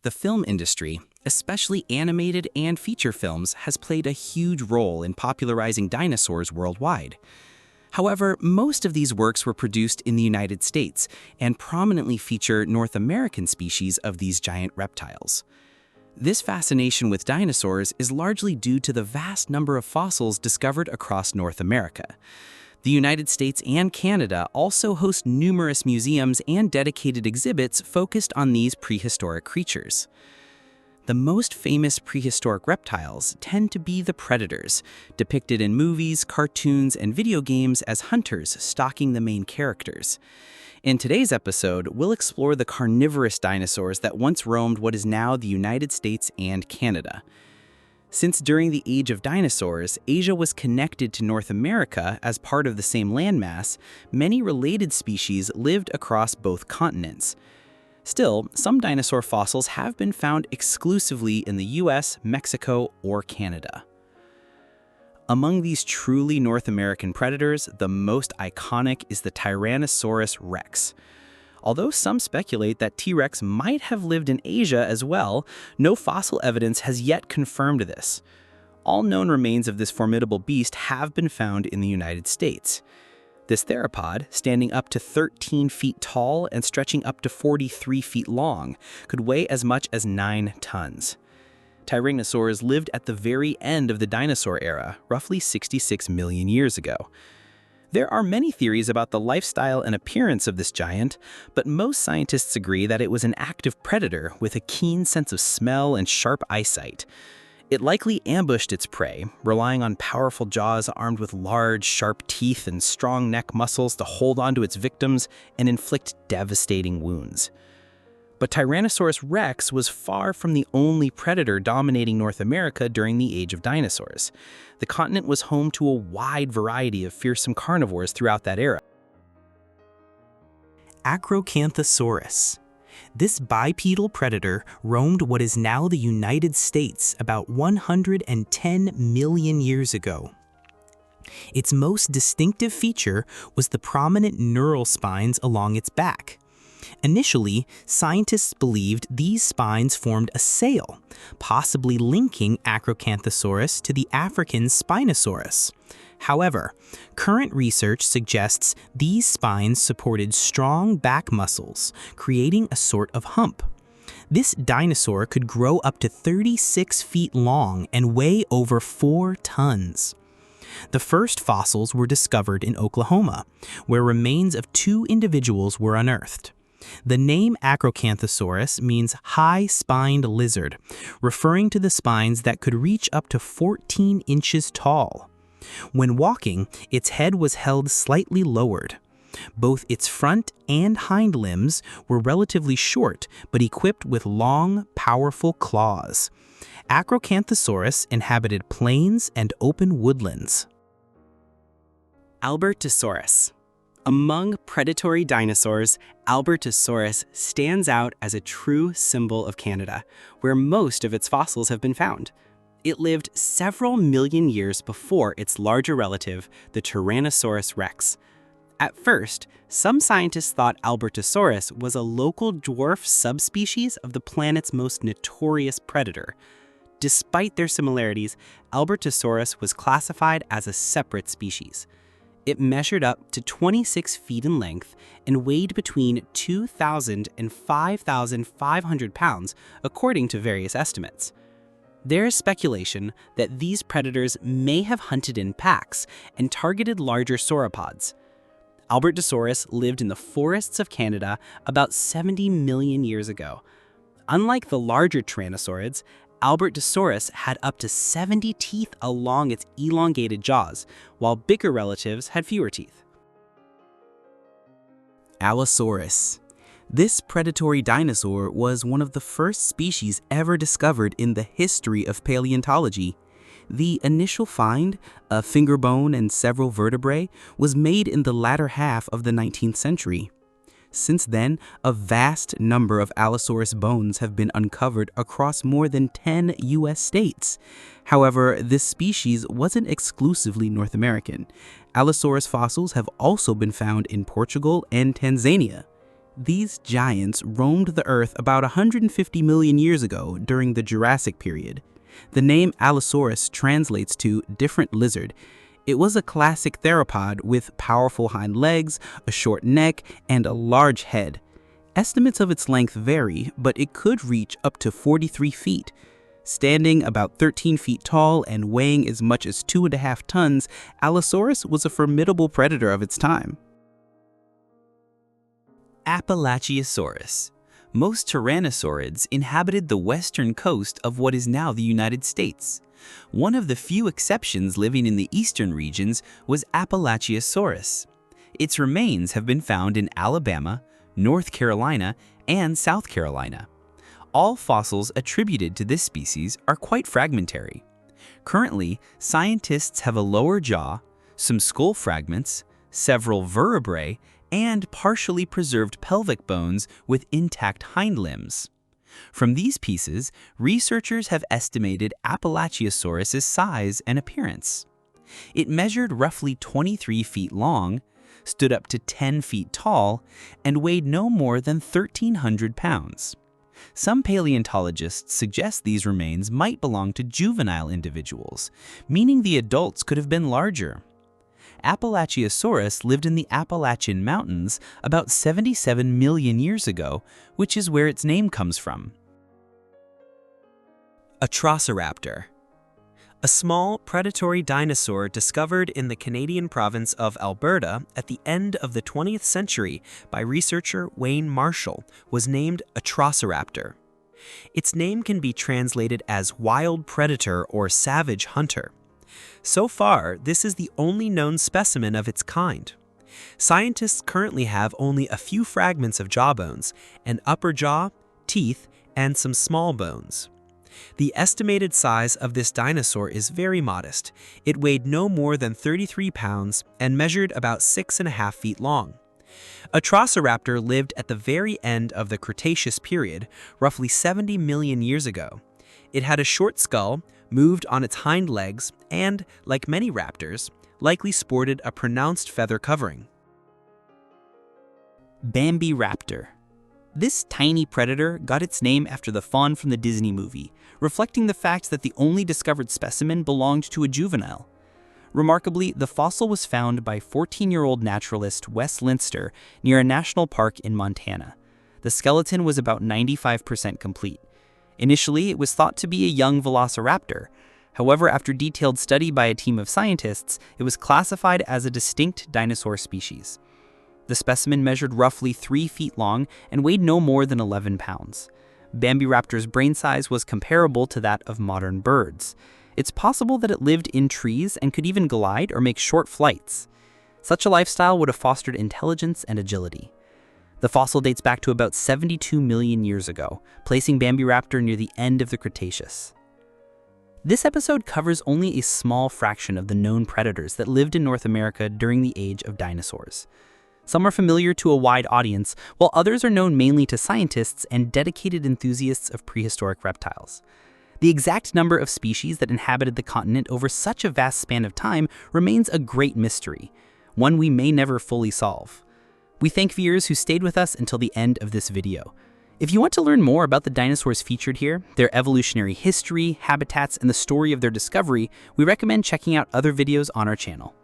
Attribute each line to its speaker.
Speaker 1: The film industry, especially animated and feature films, has played a huge role in popularizing dinosaurs worldwide. However, most of these works were produced in the United States and prominently feature North American species of these giant reptiles. This fascination with dinosaurs is largely due to the vast number of fossils discovered across North America. The United States and Canada also host numerous museums and dedicated exhibits focused on these prehistoric creatures. The most famous prehistoric reptiles tend to be the predators, depicted in movies, cartoons, and video games as hunters stalking the main characters. In today's episode, we'll explore the carnivorous dinosaurs that once roamed what is now the United States and Canada. Since during the Age of Dinosaurs, Asia was connected to North America as part of the same landmass, many related species lived across both continents. Still, some dinosaur fossils have been found exclusively in the US, Mexico, or Canada. Among these truly North American predators, the most iconic is the Tyrannosaurus rex. Although some speculate that T-Rex might have lived in Asia as well, no fossil evidence has yet confirmed this. All known remains of this formidable beast have been found in the United States. This theropod, standing up to 13 feet tall and stretching up to 43 feet long, could weigh as much as 9 tons. Tyrannosaurs lived at the very end of the dinosaur era, roughly 66 million years ago. There are many theories about the lifestyle and appearance of this giant, but most scientists agree that it was an active predator with a keen sense of smell and sharp eyesight. It likely ambushed its prey, relying on powerful jaws armed with large, sharp teeth and strong neck muscles to hold onto its victims and inflict devastating wounds. But Tyrannosaurus rex was far from the only predator dominating North America during the Age of Dinosaurs. The continent was home to a wide variety of fearsome carnivores throughout that era.
Speaker 2: Acrocanthosaurus. This bipedal predator roamed what is now the United States about 110 million years ago. Its most distinctive feature was the prominent neural spines along its back. Initially, scientists believed these spines formed a sail, possibly linking Acrocanthosaurus to the African Spinosaurus. However, current research suggests these spines supported strong back muscles, creating a sort of hump. This dinosaur could grow up to 36 feet long and weigh over 4 tons. The first fossils were discovered in Oklahoma, where remains of 2 individuals were unearthed. The name Acrocanthosaurus means high-spined lizard, referring to the spines that could reach up to 14 inches tall. When walking, its head was held slightly lowered. Both its front and hind limbs were relatively short, but equipped with long, powerful claws. Acrocanthosaurus inhabited plains and open woodlands.
Speaker 3: Albertosaurus. Among predatory dinosaurs, Albertosaurus stands out as a true symbol of Canada, where most of its fossils have been found. It lived several million years before its larger relative, the Tyrannosaurus rex. At first, some scientists thought Albertosaurus was a local dwarf subspecies of the planet's most notorious predator. Despite their similarities, Albertosaurus was classified as a separate species. It measured up to 26 feet in length and weighed between 2,000 and 5,500 pounds, according to various estimates. There is speculation that these predators may have hunted in packs and targeted larger sauropods. Albertosaurus lived in the forests of Canada about 70 million years ago. Unlike the larger tyrannosaurids, Albertosaurus had up to 70 teeth along its elongated jaws, while bigger relatives had fewer teeth.
Speaker 1: Allosaurus. This predatory dinosaur was one of the first species ever discovered in the history of paleontology. The initial find, a finger bone and several vertebrae, was made in the latter half of the 19th century. Since then, a vast number of Allosaurus bones have been uncovered across more than 10 U.S. states. However, this species wasn't exclusively North American. Allosaurus fossils have also been found in Portugal and Tanzania. These giants roamed the Earth about 150 million years ago during the Jurassic period. The name Allosaurus translates to different lizard. It was a classic theropod with powerful hind legs, a short neck, and a large head. Estimates of its length vary, but it could reach up to 43 feet. Standing about 13 feet tall and weighing as much as 2.5 tons, Allosaurus was a formidable predator of its time.
Speaker 2: Appalachiosaurus. Most tyrannosaurids inhabited the western coast of what is now the United States. One of the few exceptions living in the eastern regions was Appalachiosaurus. Its remains have been found in Alabama, North Carolina, and South Carolina. All fossils attributed to this species are quite fragmentary. Currently, scientists have a lower jaw, some skull fragments, several vertebrae, and partially preserved pelvic bones with intact hind limbs. From these pieces, researchers have estimated Appalachiosaurus's size and appearance. It measured roughly 23 feet long, stood up to 10 feet tall, and weighed no more than 1,300 pounds. Some paleontologists suggest these remains might belong to juvenile individuals, meaning the adults could have been larger. Appalachiosaurus lived in the Appalachian Mountains about 77 million years ago, which is where its name comes from. Atrociraptor. A small, predatory dinosaur discovered in the Canadian province of Alberta at the end of the 20th century by researcher Wayne Marshall was named Atrociraptor. Its name can be translated as wild predator or savage hunter. So far, this is the only known specimen of its kind. Scientists currently have only a few fragments of jawbones, an upper jaw, teeth, and some small bones. The estimated size of this dinosaur is very modest. It weighed no more than 33 pounds and measured about 6.5 feet long. Atrociraptor lived at the very end of the Cretaceous period, roughly 70 million years ago. It had a short skull, moved on its hind legs, and, like many raptors, likely sported a pronounced feather covering.
Speaker 1: Bambiraptor. This tiny predator got its name after the fawn from the Disney movie, reflecting the fact that the only discovered specimen belonged to a juvenile. Remarkably, the fossil was found by 14-year-old naturalist Wes Linster near a national park in Montana. The skeleton was about 95% complete. Initially, it was thought to be a young velociraptor. However, after detailed study by a team of scientists, it was classified as a distinct dinosaur species. The specimen measured roughly 3 feet long and weighed no more than 11 pounds. Bambiraptor's brain size was comparable to that of modern birds. It's possible that it lived in trees and could even glide or make short flights. Such a lifestyle would have fostered intelligence and agility. The fossil dates back to about 72 million years ago, placing Bambiraptor near the end of the Cretaceous. This episode covers only a small fraction of the known predators that lived in North America during the age of dinosaurs. Some are familiar to a wide audience, while others are known mainly to scientists and dedicated enthusiasts of prehistoric reptiles. The exact number of species that inhabited the continent over such a vast span of time remains a great mystery, one we may never fully solve. We thank viewers who stayed with us until the end of this video. If you want to learn more about the dinosaurs featured here, their evolutionary history, habitats, and the story of their discovery, we recommend checking out other videos on our channel.